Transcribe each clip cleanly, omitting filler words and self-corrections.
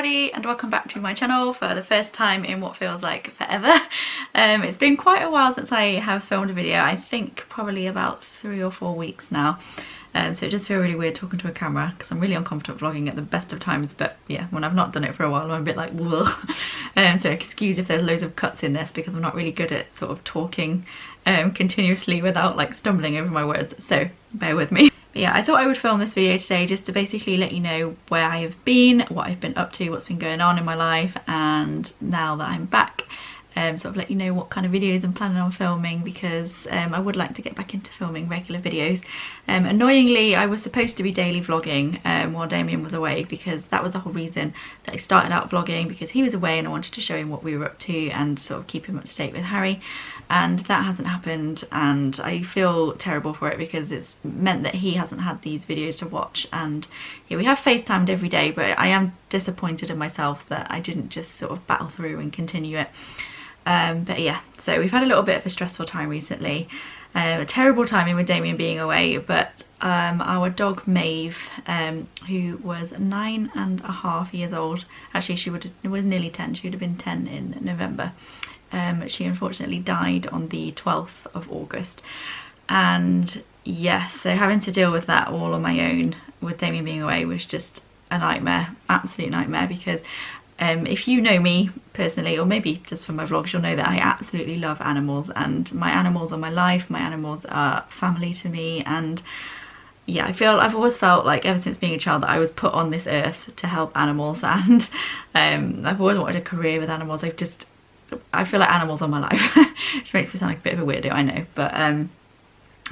everybody and welcome back to my channel for the first time in what feels like forever. It's been quite a while since I have filmed a video. I think probably about 3 or 4 weeks now. So it just feels really weird talking to a camera because I'm really unconfident vlogging at the best of times, but yeah, when I've not done it for a while I'm a bit like whoa. So excuse if there's loads of cuts in this because I'm not really good at sort of talking continuously without like stumbling over my words, so bear with me. But yeah, I thought I would film this video today just to basically let you know where I have been, what I've been up to, what's been going on in my life, and now that I'm back, sort of let you know what kind of videos I'm planning on filming, because I would like to get back into filming regular videos. Annoyingly, I was supposed to be daily vlogging while Damien was away, because that was the whole reason that I started out vlogging, because he was away and I wanted to show him what we were up to and sort of keep him up to date with Harry. And that hasn't happened and I feel terrible for it because it's meant that he hasn't had these videos to watch. And yeah, we have FaceTimed every day, but I am disappointed in myself that I didn't just sort of battle through and continue it. But yeah, so we've had a little bit of a stressful time recently, a terrible timing with Damien being away, but our dog Maeve, who was 9.5 years old, actually it was nearly 10, she would have been 10 in November. She unfortunately died on the 12th of August, and yes, so having to deal with that all on my own with Damien being away was just a nightmare, absolute nightmare, because if you know me personally, or maybe just from my vlogs, you'll know that I absolutely love animals, and my animals are my life, my animals are family to me. And yeah, I've always felt like ever since being a child that I was put on this earth to help animals, and I've always wanted a career with animals. I feel like animals are my life. Which makes me sound like a bit of a weirdo, I know, but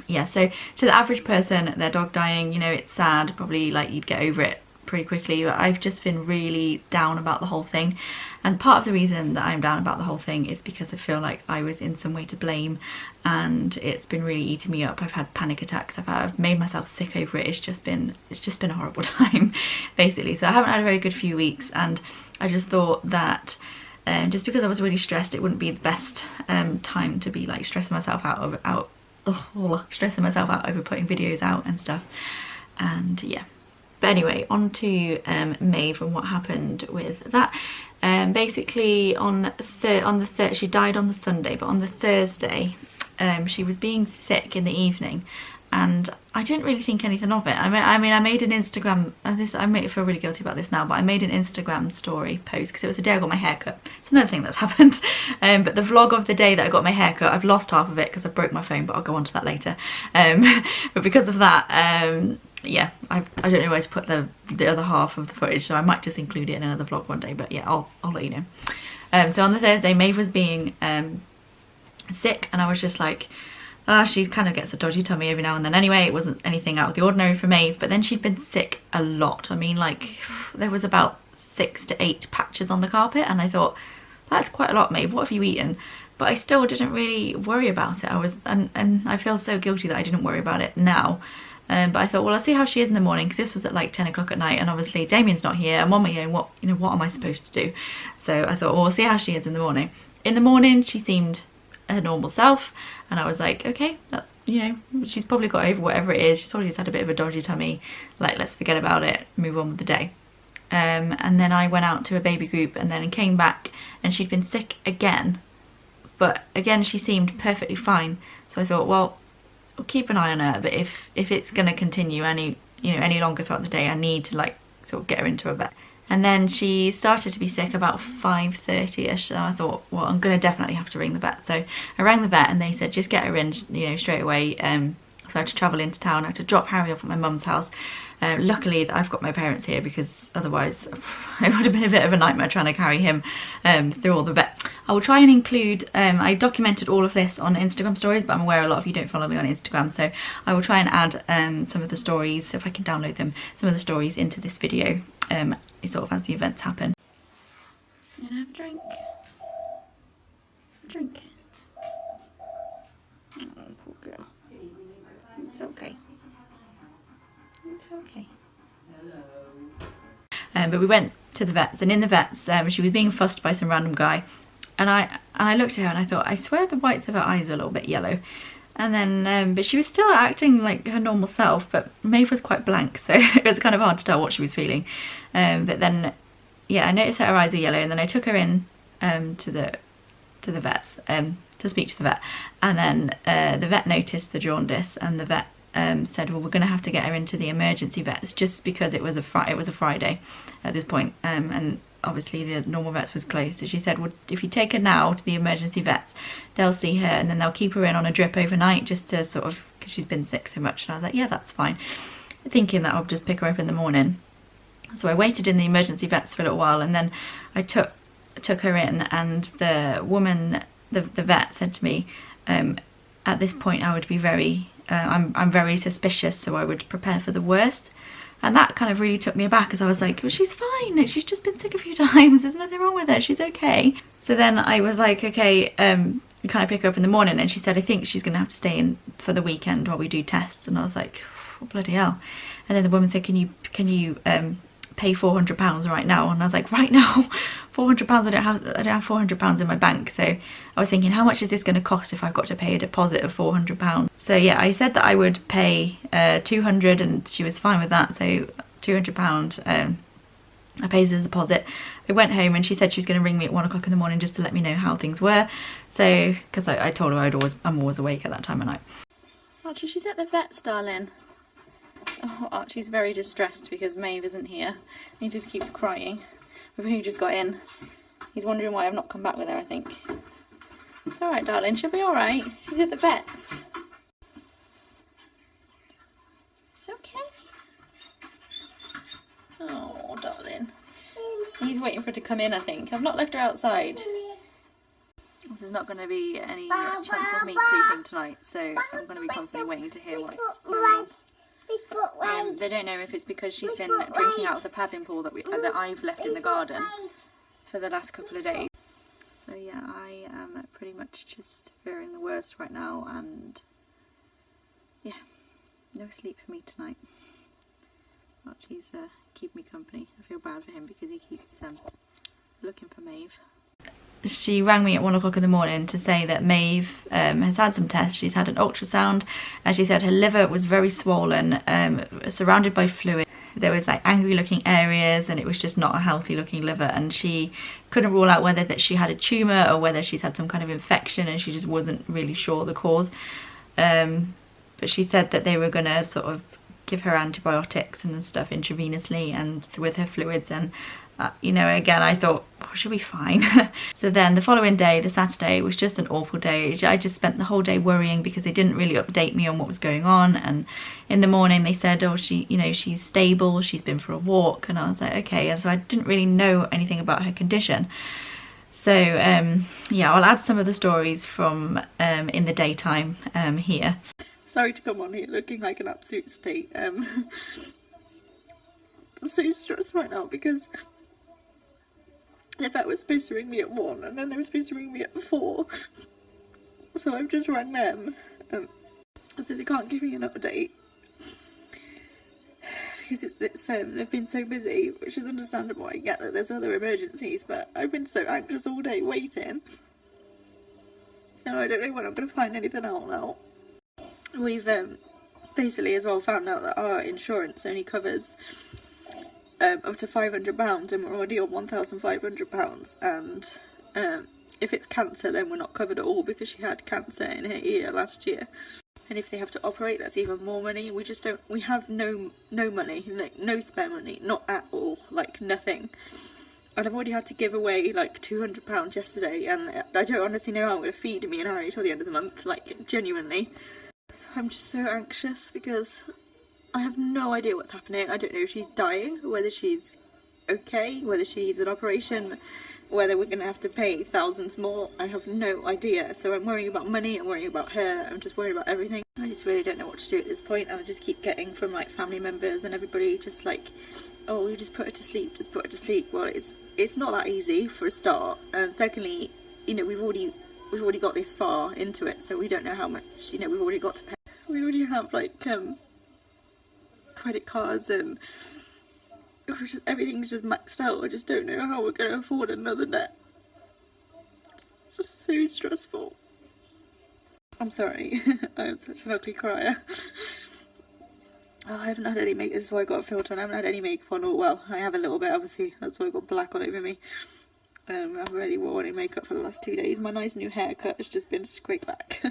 yeah, so to the average person, their dog dying, you know, it's sad, probably like you'd get over it pretty quickly, but I've just been really down about the whole thing. And part of the reason that I'm down about the whole thing is because I feel like I was in some way to blame, and it's been really eating me up. I've had panic attacks, I've made myself sick over it. It's just been a horrible time basically. So I haven't had a very good few weeks, and I just thought that just because I was really stressed, it wouldn't be the best time to be like stressing myself out over putting videos out and stuff. And yeah, but anyway, on to Maeve and what happened with that. Basically on the third, she died on the Sunday, but on the Thursday she was being sick in the evening, and I didn't really think anything of it. I mean I made an Instagram, I may feel really guilty about this now, but I made an Instagram story post because it was the day I got my haircut. It's another thing that's happened. But the vlog of the day that I got my haircut, I've lost half of it because I broke my phone, but I'll go on to that later. But because of that, yeah, I don't know where to put the other half of the footage, so I might just include it in another vlog one day, but yeah, I'll let you know. So on the Thursday, Maeve was being sick, and I was just like, she kind of gets a dodgy tummy every now and then anyway. It wasn't anything out of the ordinary for Maeve, but then she'd been sick a lot. I mean, like, there was about 6 to 8 patches on the carpet, and I thought, that's quite a lot, Maeve, what have you eaten? But I still didn't really worry about it. And I feel so guilty that I didn't worry about it now. But I thought, well, I'll see how she is in the morning, because this was at like 10 o'clock at night, and obviously Damien's not here, I'm on my own, what am I supposed to do? So I thought, well, we'll see how she is in the morning. In the morning, she seemed her normal self, and I was like, okay, that, she's probably got over whatever it is, she's probably just had a bit of a dodgy tummy, like, let's forget about it, move on with the day. And then I went out to a baby group and then came back, and she'd been sick again, but again she seemed perfectly fine. So I thought, well, I'll keep an eye on her, but if it's going to continue any longer throughout the day, I need to like sort of get her into a vet. And then she started to be sick about 5:30ish, so I thought, well, I'm going to definitely have to ring the vet. So I rang the vet and they said just get her in, straight away. So I had to travel into town, I had to drop Harry off at my mum's house. Luckily I've got my parents here, because otherwise it would have been a bit of a nightmare trying to carry him through all the vets. I will try and include, I documented all of this on Instagram stories, but I'm aware a lot of you don't follow me on Instagram, so I will try and add some of the stories, if I can download them, some of the stories into this video, sort of as the events happen. And have a drink. Drink. Oh, poor girl. It's okay. It's okay. But we went to the vets, and in the vets she was being fussed by some random guy, and I looked at her and I thought, I swear the whites of her eyes are a little bit yellow. And then but she was still acting like her normal self, but Maeve was quite blank, so it was kind of hard to tell what she was feeling. But then yeah, I noticed that her eyes were yellow, and then I took her in to the vets to speak to the vet, and then the vet noticed the jaundice, and the vet said, well, we're going to have to get her into the emergency vets, just because it was a Friday at this point, and obviously the normal vets was closed. So she said, well, if you take her now to the emergency vets, they'll see her, and then they'll keep her in on a drip overnight, just to sort of, because she's been sick so much. And I was like, yeah, that's fine, thinking that I'll just pick her up in the morning. So I waited in the emergency vets for a little while, and then I took her in, and the woman, the vet, said to me, at this point I would be very I'm very suspicious, so I would prepare for the worst. And that kind of really took me aback, because I was like, well, she's fine, she's just been sick a few times, there's nothing wrong with her, she's okay. So then I was like, okay, can I pick her up in the morning? And she said, I think she's gonna have to stay in for the weekend while we do tests. And I was like, oh, bloody hell. And then the woman said, can you pay £400 right now? And I was like, right now? £400? I don't have £400 in my bank. So I was thinking, how much is this going to cost if I've got to pay a deposit of £400? So yeah, I said that I would pay 200, and she was fine with that. So £200 I paid as a deposit. I went home, and she said she was going to ring me at 1 o'clock in the morning just to let me know how things were. So, because I told her I'm always awake at that time of night. Archie, she's at the vet's, darling. Oh, Archie's very distressed because Maeve isn't here. He just keeps crying. We've only just got in. He's wondering why I've not come back with her, I think. It's alright, darling. She'll be alright. She's at the vet's. It's okay. Oh, darling. He's waiting for her to come in, I think. I've not left her outside. There's not going to be any chance of me sleeping tonight, so I'm going to be constantly waiting to hear what's going on. They don't know if it's because she's been drinking out of the paddling pool that I've left in the garden for the last couple of days. So yeah, I am pretty much just fearing the worst right now, and yeah, no sleep for me tonight. Archie's keeping me company. I feel bad for him because he keeps looking for Maeve. She rang me at 1 o'clock in the morning to say that Maeve has had some tests. She's had an ultrasound, and she said her liver was very swollen, surrounded by fluid. There was like angry looking areas, and it was just not a healthy looking liver, and she couldn't rule out whether that she had a tumour or whether she's had some kind of infection, and she just wasn't really sure the cause. But she said that they were going to sort of give her antibiotics and stuff intravenously and with her fluids, and you know, again, I thought, oh, she'll be fine. So then the following day, the Saturday, was just an awful day. I just spent the whole day worrying because they didn't really update me on what was going on. And in the morning they said, oh, she's stable, she's been for a walk. And I was like, okay. And so I didn't really know anything about her condition. So yeah, I'll add some of the stories from in the daytime here. Sorry to come on here looking like an absolute state. I'm so stressed right now because the vet was supposed to ring me at 1, and then they were supposed to ring me at 4. So I've just rang them, and so they can't give me an update because they've been so busy, which is understandable. I get that there's other emergencies, but I've been so anxious all day waiting, and I don't know when I'm going to find anything out now. We've basically as well found out that our insurance only covers up to £500, and we're already on £1,500, and if it's cancer then we're not covered at all because she had cancer in her ear last year, and if they have to operate that's even more money. We have no money, like no spare money, not at all, like nothing. And I've already had to give away like £200 yesterday, and I don't honestly know how I'm going to feed me and Harry till the end of the month, like genuinely. So I'm just so anxious because I have no idea what's happening. I don't know if she's dying, whether she's okay, whether she needs an operation, whether we're going to have to pay thousands more. I have no idea. So I'm worrying about money, I'm worrying about her, I'm just worried about everything. I just really don't know what to do at this point. I just keep getting from like family members and everybody just like, oh, you just put her to sleep, just put her to sleep. Well, it's not that easy for a start, and secondly, you know, we've already got this far into it, so we don't know how much, you know, we've already got to pay. We already have like credit cards, and everything's just maxed out. I just don't know how we're going to afford another net. It's just so stressful. I'm sorry, I am such an ugly crier. Oh, I haven't had any makeup. This is why I got a filter on. I haven't had any makeup on. Or, well, I have a little bit, obviously. That's why I got black all over me. I haven't really worn any makeup for the last 2 days. My nice new haircut has just been straight back.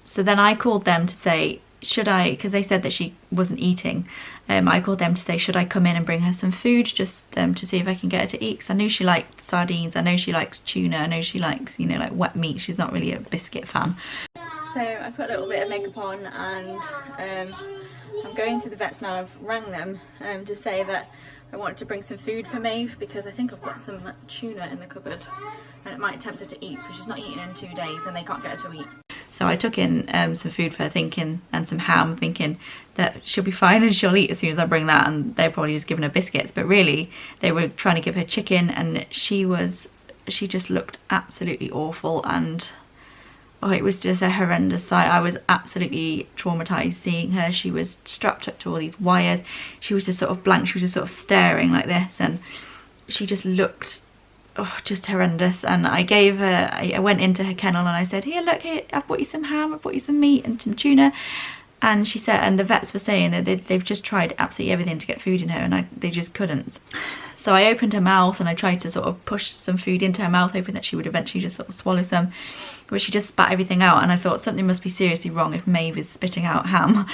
So then I called them to say, should I, because they said that she wasn't eating, I called them to say, should I come in and bring her some food just to see if I can get her to eat? Because I knew she liked sardines, I know she likes tuna, I know she likes, you know, like wet meat. She's not really a biscuit fan. So I put a little bit of makeup on, and I'm going to the vets now. I've rang them to say that I wanted to bring some food for Maeve, because I think I've got some tuna in the cupboard and it might tempt her to eat, because she's not eaten in 2 days and they can't get her to eat. So I took in some food for her, thinking, and some ham, thinking that she'll be fine and she'll eat as soon as I bring that, and they're probably just giving her biscuits. But really, they were trying to give her chicken, and she just looked absolutely awful, and oh, it was just a horrendous sight. I was absolutely traumatized seeing her. She was strapped up to all these wires. She was just sort of blank. She was just sort of staring like this, and she just looked just horrendous. And I went into her kennel and I said, here, look, here, I've brought you some ham, I've brought you some meat and some tuna. And she said, and the vets were saying that they've just tried absolutely everything to get food in her, and they just couldn't. So I opened her mouth and I tried to sort of push some food into her mouth, hoping that she would eventually just sort of swallow some, but she just spat everything out. And I thought something must be seriously wrong if Maeve is spitting out ham.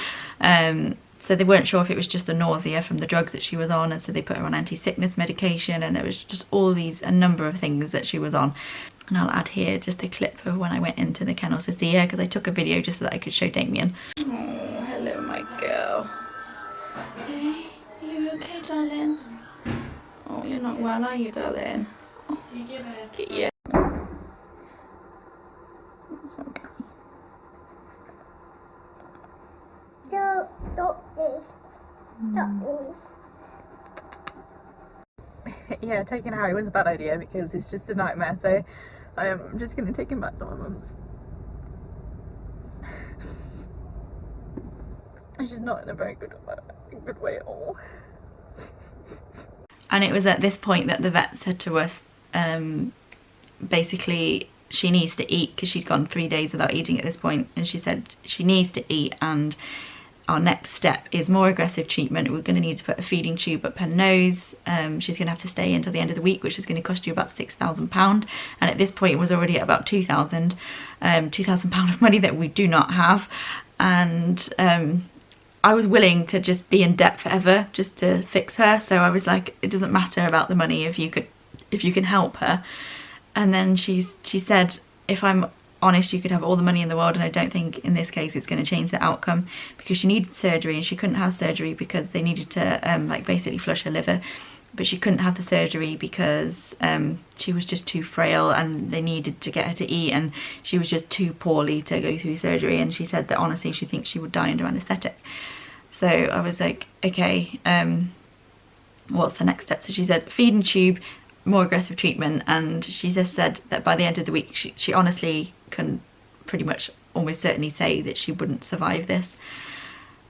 So they weren't sure if it was just the nausea from the drugs that she was on, and so they put her on anti-sickness medication, and there was just a number of things that she was on. And I'll add here just a clip of when I went into the kennel to see her, because I took a video just so that I could show Damien. Oh, hello my girl. Hey, are you okay, darling? Oh, you're not well, are you, darling? Oh, yeah. It's okay. Stop this. Stop this. Yeah, taking Harry was a bad idea because it's just a nightmare, so I'm just going to take him back to my mum's. She's not in a very good way at all. And it was at this point that the vet said to us, basically, she needs to eat, because she'd gone 3 days without eating at this point, and she said she needs to eat, and our next step is more aggressive treatment. We're going to need to put a feeding tube up her nose. She's going to have to stay until the end of the week, which is going to cost you about £6,000, and at this point it was already at about £2,000 of money that we do not have. And I was willing to just be in debt forever just to fix her, so I was like, it doesn't matter about the money if you can help her. And then she said, if I'm honest, you could have all the money in the world, and I don't think in this case it's going to change the outcome, because she needed surgery, and she couldn't have surgery because they needed to like basically flush her liver, but she couldn't have the surgery because she was just too frail, and they needed to get her to eat, and she was just too poorly to go through surgery. And she said that honestly she thinks she would die under anaesthetic. So I was like, okay, what's the next step? So she said feeding tube, more aggressive treatment, and she just said that by the end of the week she honestly can pretty much almost certainly say that she wouldn't survive this.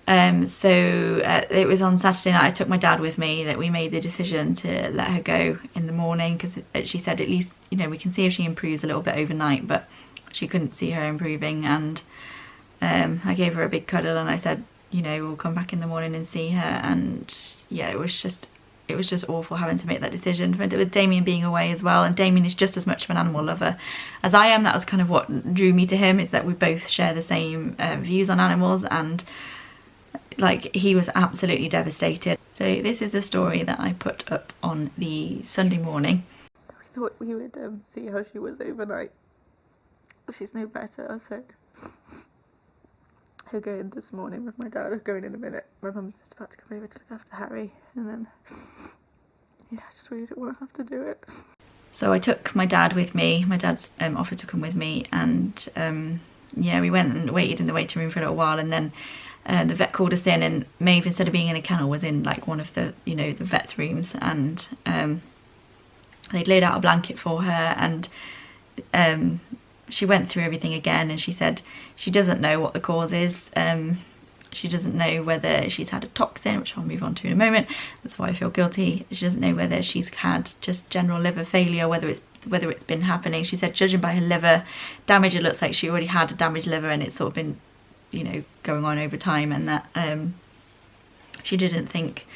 So it was on Saturday night. I took my dad with me, that we made the decision to let her go in the morning, because she said at least, you know, we can see if she improves a little bit overnight, but she couldn't see her improving. And I gave her a big cuddle and I said, you know, we'll come back in the morning and see her. And yeah, it was just awful having to make that decision, with Damien being away as well. And Damien is just as much of an animal lover as I am. That was kind of what drew me to him, is that we both share the same views on animals, and like, he was absolutely devastated. So this is the story that I put up on the Sunday morning. We thought we would see how she was overnight. She's no better, so he'll go in this morning with my dad. I'll go in a minute. My mum's just about to come over to look after Harry, and then yeah, I just really don't want to have to do it. So I took my dad with me. My dad's offered to come with me, and yeah, we went and waited in the waiting room for a little while, and then the vet called us in, and Maeve, instead of being in a kennel, was in like one of the, you know, the vet's rooms, and they'd laid out a blanket for her, and she went through everything again, and she said she doesn't know what the cause is. She doesn't know whether she's had a toxin, which I'll move on to in a moment. That's why I feel guilty. She doesn't know whether she's had just general liver failure, whether it's been happening. She said, judging by her liver damage, it looks like she already had a damaged liver, and it's sort of been, you know, going on over time, and that She didn't think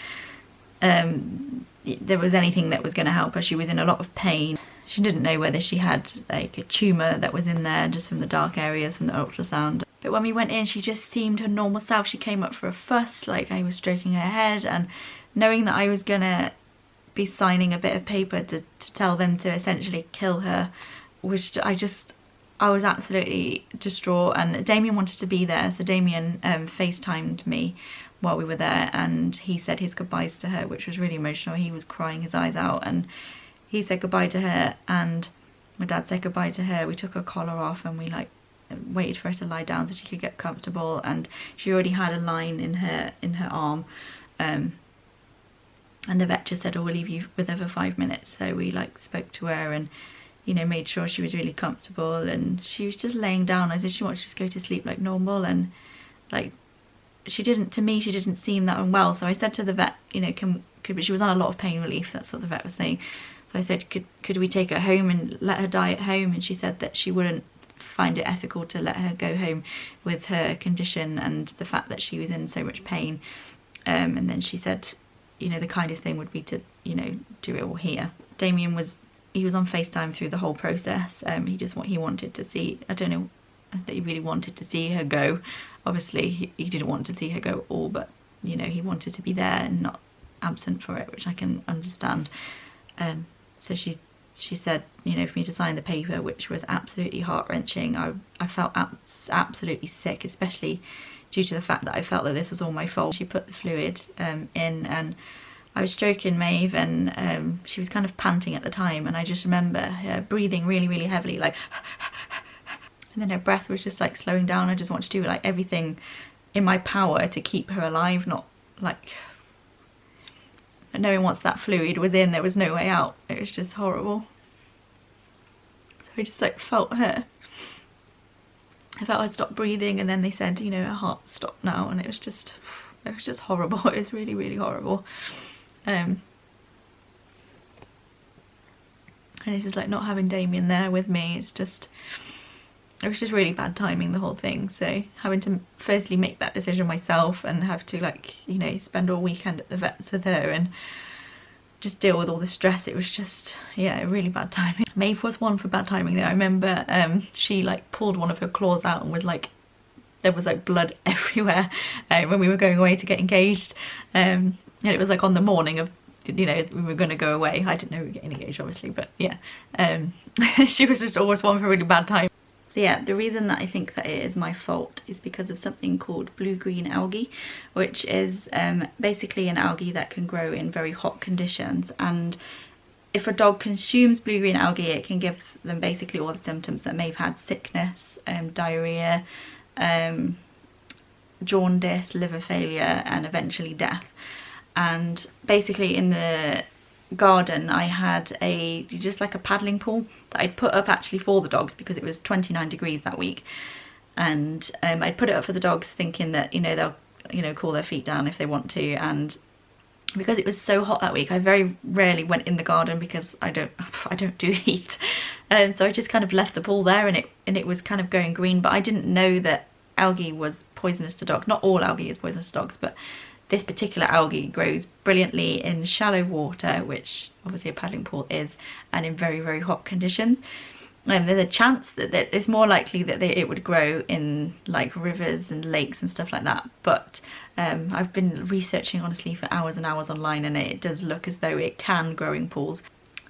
there was anything that was going to help her. She was in a lot of pain. She didn't know whether she had like a tumour that was in there just from the dark areas from the ultrasound. But when we went in, she just seemed her normal self. She came up for a fuss, like I was stroking her head, and knowing that I was gonna be signing a bit of paper to tell them to essentially kill her, which I was absolutely distraught. And Damien wanted to be there, so Damien FaceTimed me while we were there, and he said his goodbyes to her, which was really emotional. He was crying his eyes out, and he said goodbye to her, and my dad said goodbye to her. We took her collar off and we like waited for her to lie down so she could get comfortable, and she already had a line in her arm, and the vet just said, oh, we'll leave you with her for 5 minutes. So we like spoke to her and, you know, made sure she was really comfortable, and she was just laying down. I said she wanted to just go to sleep like normal, and like she didn't seem that unwell. So I said to the vet, you know, but she was on a lot of pain relief, that's what the vet was saying. So I said, could we take her home and let her die at home? And she said that she wouldn't find it ethical to let her go home with her condition and the fact that she was in so much pain. And then she said, you know, the kindest thing would be to, you know, do it all here. Damien was on FaceTime through the whole process. He wanted to see, I don't know that he really wanted to see her go. Obviously he didn't want to see her go at all, but you know, he wanted to be there and not absent for it, which I can understand. So she said, you know, for me to sign the paper, which was absolutely heart-wrenching. I felt absolutely sick, especially due to the fact that I felt that this was all my fault. She put the fluid in, and I was stroking Maeve, and she was kind of panting at the time, and I just remember her breathing really, really heavily, like and then her breath was just like slowing down. I just wanted to do like everything in my power to keep her alive, not like knowing once that fluid was in there was no way out. It was just horrible. So I just like felt her, I felt her stop breathing, and then they said, you know, her heart stopped now, and it was just horrible. It was really, really horrible. And it's just like not having Damien there with me, it was just really bad timing, the whole thing. So having to firstly make that decision myself and have to, like, you know, spend all weekend at the vets with her and just deal with all the stress, it was just, yeah, really bad timing. Maeve was one for bad timing though. I remember she like pulled one of her claws out and was like, there was like blood everywhere when we were going away to get engaged, and it was like on the morning of, you know, we were going to go away. I didn't know we were getting engaged obviously, but yeah, she was just always one for really bad timing. So yeah, the reason that I think that it is my fault is because of something called blue-green algae, which is basically an algae that can grow in very hot conditions. And if a dog consumes blue-green algae, it can give them basically all the symptoms that Maeve had: sickness, diarrhea, jaundice, liver failure, and eventually death. And basically in the garden I had just like a paddling pool that I'd put up actually for the dogs because it was 29 degrees that week, and I'd put it up for the dogs thinking that, you know, they'll, you know, cool their feet down if they want to. And because it was so hot that week, I very rarely went in the garden because I don't do heat, and so I just kind of left the pool there, and it was kind of going green. But I didn't know that algae was poisonous to dogs. Not all algae is poisonous to dogs, but this particular algae grows brilliantly in shallow water, which obviously a paddling pool is, and in very, very hot conditions. And there's a chance that it's more likely that it would grow in like rivers and lakes and stuff like that. But I've been researching honestly for hours and hours online, and it does look as though it can grow in pools.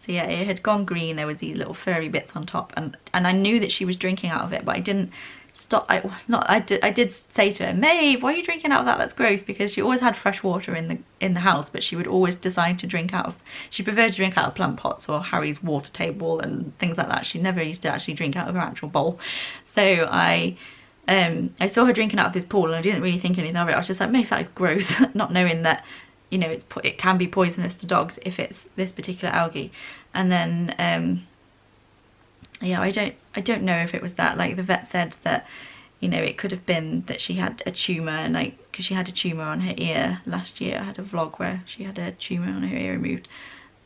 So yeah, it had gone green. There was these little furry bits on top, and I knew that she was drinking out of it, but I didn't stop. I did say to her, Maeve, why are you drinking out of that? That's gross, because she always had fresh water in the house, but she would always decide to drink out of, she preferred to drink out of plant pots or Harry's water table and things like that. She never used to actually drink out of her actual bowl. So I saw her drinking out of this pool, and I didn't really think anything of it. I was just like, Maeve, that is gross, not knowing that, you know, it can be poisonous to dogs if it's this particular algae. And then yeah, I don't know if it was that. Like, the vet said that, you know, it could have been that she had a tumour, and like, because she had a tumour on her ear last year. I had a vlog where she had a tumour on her ear removed,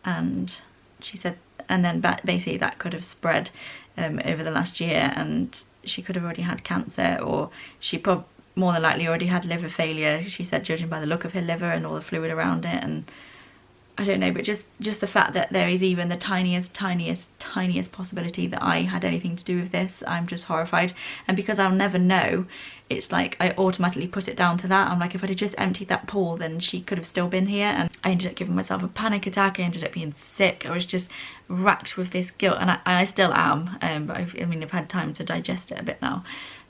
and she said, and then basically that could have spread over the last year, and she could have already had cancer, or she more than likely already had liver failure, she said, judging by the look of her liver and all the fluid around it. And I don't know, but just the fact that there is even the tiniest possibility that I had anything to do with this, I'm just horrified. And because I'll never know, it's like I automatically put it down to that. I'm like, if I'd have just emptied that pool, then she could have still been here. And I ended up giving myself a panic attack. I ended up being sick. I was just racked with this guilt, and I still am. But I mean, I've had time to digest it a bit now.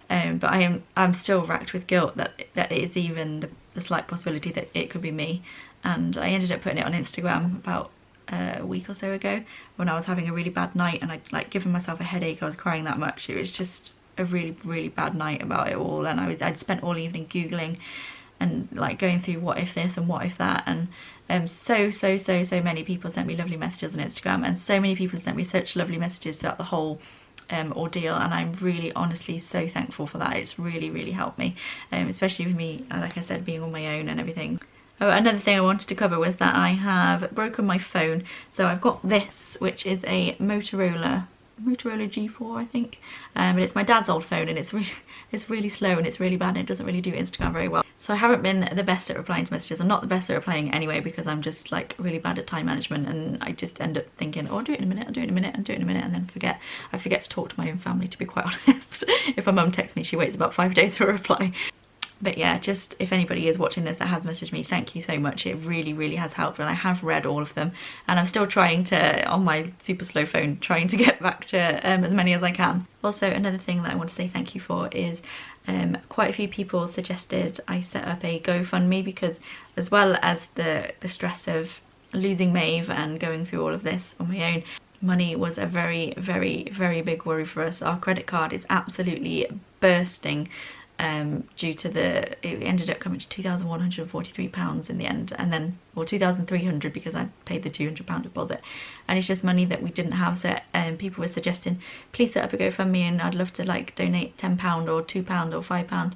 But I'm still racked with guilt that it is even the slight possibility that it could be me. And I ended up putting it on Instagram about a week or so ago when I was having a really bad night, and I'd like given myself a headache. I was crying that much. It was just a really bad night about it all, and I'd spent all evening googling and like going through what if this and what if that, and so many people sent me lovely messages on Instagram, and so many people sent me such lovely messages throughout the whole ordeal, and I'm really honestly so thankful for that. It's really helped me, especially with me, like I said, being on my own and everything. Oh, another thing I wanted to cover was that I have broken my phone. So I've got this, which is a Motorola G4, I think, but it's my dad's old phone, and it's really slow and it's really bad, and it doesn't really do Instagram very well. So I haven't been the best at replying to messages. I'm not the best at replying anyway, because I'm just like really bad at time management, and I just end up thinking, oh, I'll do it in a minute, I'll do it in a minute, I'll do it in a minute, and then I forget to talk to my own family, to be quite honest. If my mum texts me, she waits about 5 days for a reply. But yeah, just if anybody is watching this that has messaged me, thank you so much. It really has helped, and I have read all of them, and I'm still trying to, on my super slow phone, trying to get back to as many as I can. Also, another thing that I want to say thank you for is quite a few people suggested I set up a GoFundMe, because as well as the stress of losing Maeve and going through all of this on my own, money was a very big worry for us. Our credit card is absolutely bursting. Due to it ended up coming to £2,143 in the end, and then, well, 2,300 because I paid the £200 deposit, and it's just money that we didn't have. So people were suggesting, please set up a GoFundMe, and I'd love to like donate £10 or £2 or £5,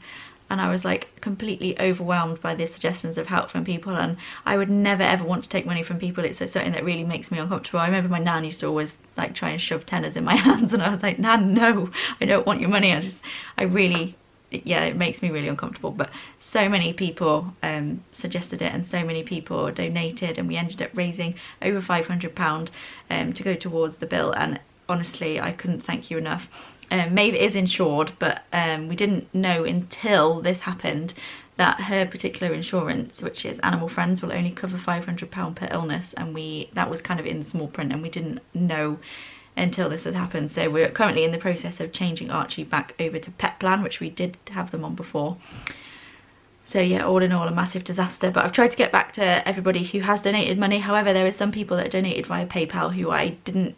and I was like completely overwhelmed by the suggestions of help from people, and I would never ever want to take money from people. It's something that really makes me uncomfortable. I remember my nan used to always like try and shove tenors in my hands, and I was like, Nan, no, I don't want your money. Yeah, it makes me really uncomfortable. But so many people suggested it, and so many people donated, and we ended up raising over £500 to go towards the bill, and honestly I couldn't thank you enough. Maeve is insured, but we didn't know until this happened that her particular insurance, which is Animal Friends, will only cover £500 per illness, and that was kind of in the small print, and we didn't know until this has happened. So we're currently in the process of changing Archie back over to Pet Plan, which we did have them on before. So yeah, all in all, a massive disaster. But I've tried to get back to everybody who has donated money. However, there are some people that donated via PayPal who I didn't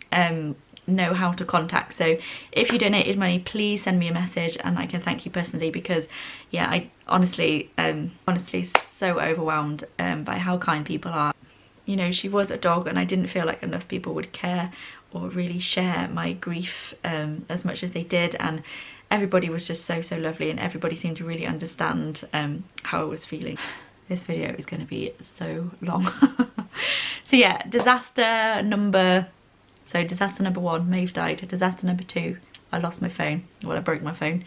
know how to contact. So if you donated money, please send me a message and I can thank you personally, because yeah, I honestly so overwhelmed by how kind people are. You know, she was a dog, and I didn't feel like enough people would care or really share my grief as much as they did, and everybody was just so lovely, and everybody seemed to really understand how I was feeling. This video is going to be so long. So yeah, disaster number 1, Maeve died. Disaster number 2, I lost my phone. Well, I broke my phone.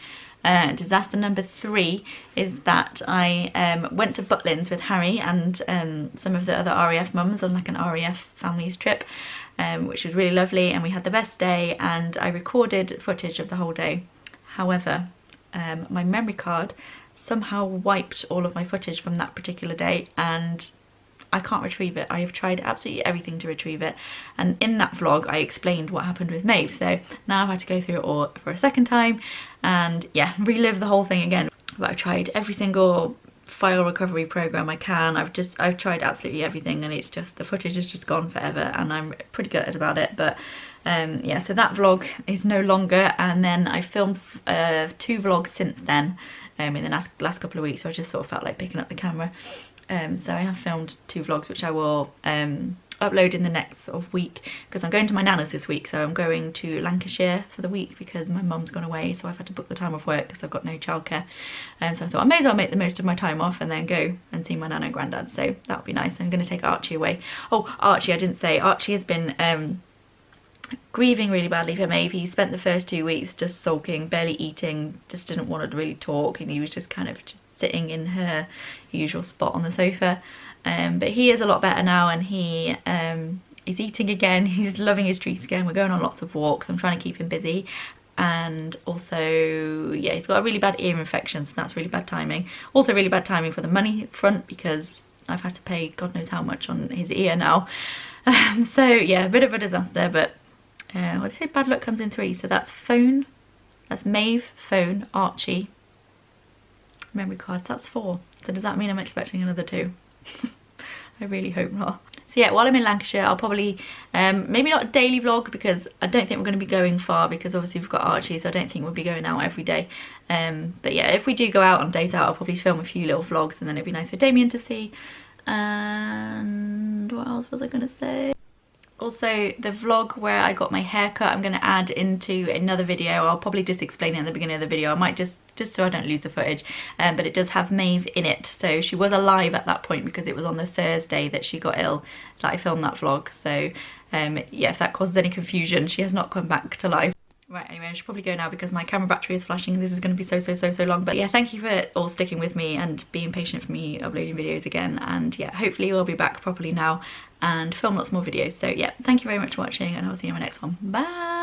Disaster number 3 is that I went to Butlins with Harry and some of the other RAF mums on like an RAF families trip, which was really lovely, and we had the best day, and I recorded footage of the whole day. However, my memory card somehow wiped all of my footage from that particular day, and I can't retrieve it. I have tried absolutely everything to retrieve it, and in that vlog I explained what happened with Maeve, so now I've had to go through it all for a second time and yeah, relive the whole thing again. But I've tried every single file recovery program I can. I've tried absolutely everything, and it's just, the footage is just gone forever, and I'm pretty gutted about it. But yeah, so that vlog is no longer, and then I filmed 2 vlogs since then in the last couple of weeks, so I just sort of felt like picking up the camera. So I have filmed 2 vlogs, which I will upload in the next sort of week, because I'm going to my nana's this week. So I'm going to Lancashire for the week because my mum's gone away, so I've had to book the time off work because I've got no childcare. And so I thought I may as well make the most of my time off and then go and see my nana and granddad, so that'll be nice. I'm going to take Archie away. Oh, Archie, I didn't say, Archie has been grieving really badly for Maeve. He spent the first 2 weeks just sulking, barely eating, just didn't want to really talk, and he was just kind of just sitting in her usual spot on the sofa. But he is a lot better now, and he is eating again. He's loving his treats again. We're going on lots of walks. I'm trying to keep him busy. And also, yeah, he's got a really bad ear infection, so that's really bad timing. Also really bad timing for the money front, because I've had to pay God knows how much on his ear now. So yeah, a bit of a disaster, but well, they say bad luck comes in 3, so that's phone, that's Maeve, phone, Archie, memory cards, that's 4. So does that mean I'm expecting another 2? I really hope not. So yeah, while I'm in Lancashire, I'll probably, maybe not a daily vlog, because I don't think we're going to be going far, because obviously we've got Archie, so I don't think we'll be going out every day. But yeah, if we do go out on days out, I'll probably film a few little vlogs, and then it'd be nice for Damien to see. And what else was I going to say? Also, the vlog where I got my haircut, I'm going to add into another video. I'll probably just explain it at the beginning of the video. I might just so I don't lose the footage. But it does have Maeve in it. So she was alive at that point, because it was on the Thursday that she got ill that I filmed that vlog. So yeah, if that causes any confusion, she has not come back to life. Right, anyway, I should probably go now because my camera battery is flashing. This is going to be so long. But yeah, thank you for all sticking with me and being patient for me uploading videos again. And yeah, hopefully we'll be back properly now and film lots more videos. So yeah, thank you very much for watching, and I'll see you in my next one. Bye!